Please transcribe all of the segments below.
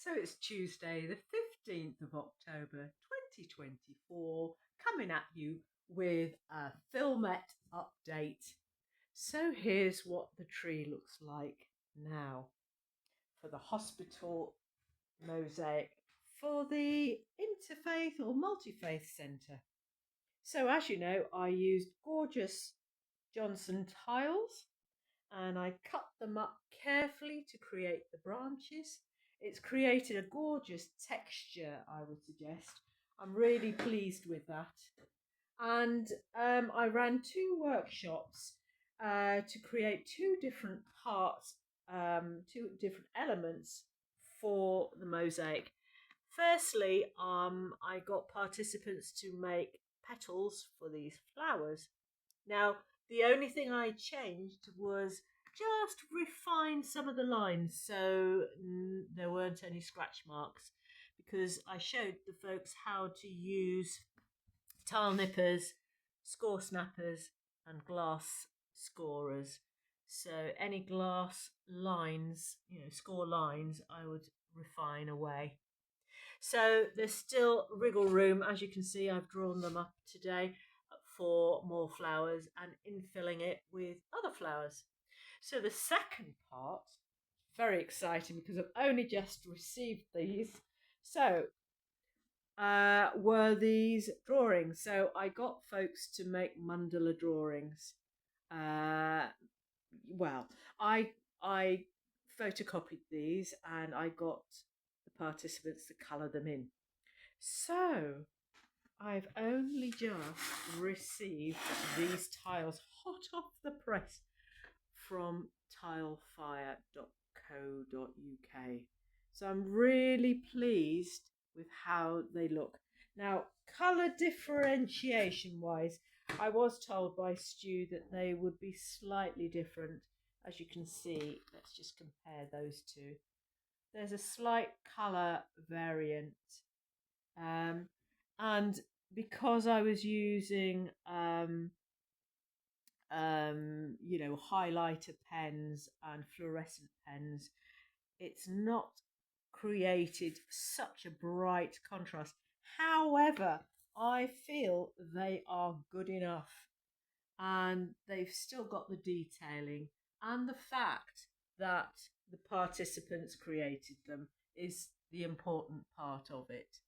So it's Tuesday, the 15th of October 2024, coming at you with a Filmette update. So here's what the tree looks like now for the hospital mosaic for the Interfaith or Multi-Faith Centre. So as you know, I used gorgeous Johnson tiles and I cut them up carefully to create the branches. It's created a gorgeous texture, I would suggest. I'm really pleased with that. And I ran 2 workshops to create 2 different parts, 2 different elements for the mosaic. Firstly, I got participants to make petals for these flowers. Now, the only thing I changed was just refine some of the lines so there weren't any scratch marks, because I showed the folks how to use tile nippers, score snappers and glass scorers. So any glass lines, score lines, I would refine away. So there's still wriggle room. As you can see, I've drawn them up today for more flowers and infilling it with other flowers. So the second part, very exciting because I've only just received these. So were these drawings. So I got folks to make mandala drawings. Well, I photocopied these and I got the participants to colour them in. So I've only just received these tiles hot off the press from tilefire.co.uk. So I'm really pleased with how they look. Now, colour differentiation wise, I was told by Stu that they would be slightly different. As you can see, let's just compare those two. There's a slight colour variant. And because I was using highlighter pens and fluorescent pens, it's not created such a bright contrast. However, I feel they are good enough and they've still got the detailing, and the fact that the participants created them is the important part of it.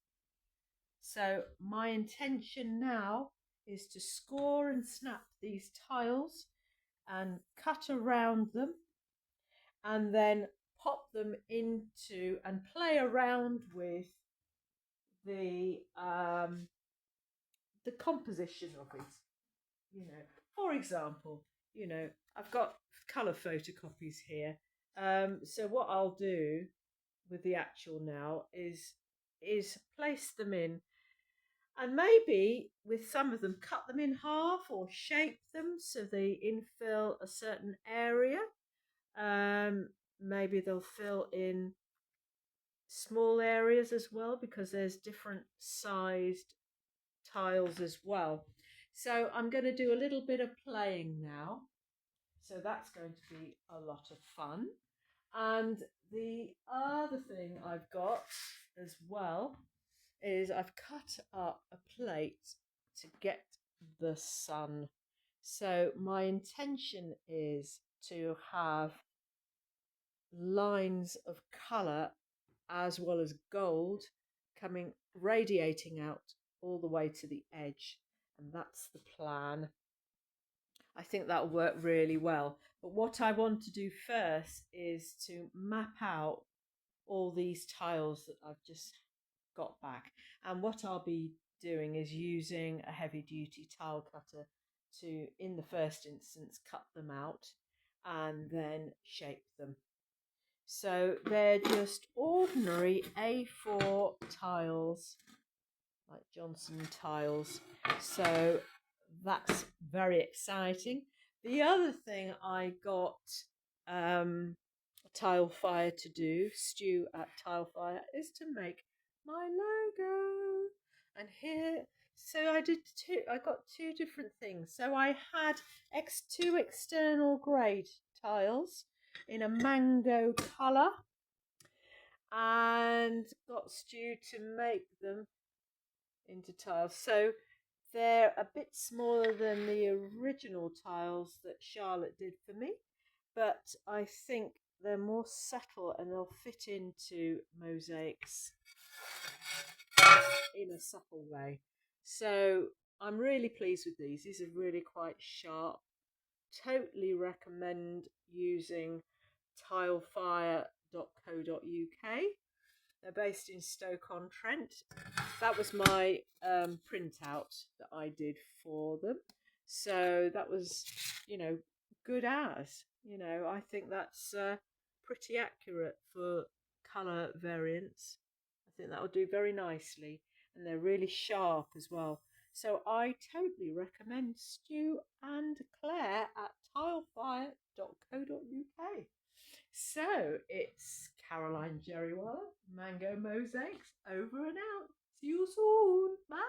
So my intention now is to score and snap these tiles and cut around them and then pop them into and play around with the composition of it. For example, I've got colour photocopies here. So what I'll do with the actual now is place them in. And maybe with some of them, cut them in half or shape them so they infill a certain area. Maybe they'll fill in small areas as well, because there's different sized tiles as well. So I'm going to do a little bit of playing now. So that's going to be a lot of fun. And the other thing I've got as well is I've cut up a plate to get the sun. So my intention is to have lines of colour as well as gold coming, radiating out all the way to the edge, and that's the plan. I think that'll work really well. But what I want to do first is to map out all these tiles that I've just got back. And what I'll be doing is using a heavy duty tile cutter to, in the first instance, cut them out and then shape them. So they're just ordinary A4 tiles, like Johnson tiles. So that's very exciting. The other thing I got Tilefire to do, Stu at Tilefire, is to make my logo. And here, so I got 2 different things. So I had 2 external grade tiles in a mango colour, and and got Stu to make them into tiles. So they're a bit smaller than the original tiles that Charlotte did for me, but I think they're more subtle and they'll fit into mosaics in a subtle way. So I'm really pleased with these. These are really quite sharp. Totally recommend using tilefire.co.uk. They're based in Stoke-on-Trent. That was my printout that I did for them. So that was, good as. I think that's pretty accurate for colour variants. I think that will do very nicely. And they're really sharp as well. So I totally recommend Stu and Claire at tilefire.co.uk. So it's Caroline Jerrywaller, Mango Mosaics, over and out. See you soon. Bye.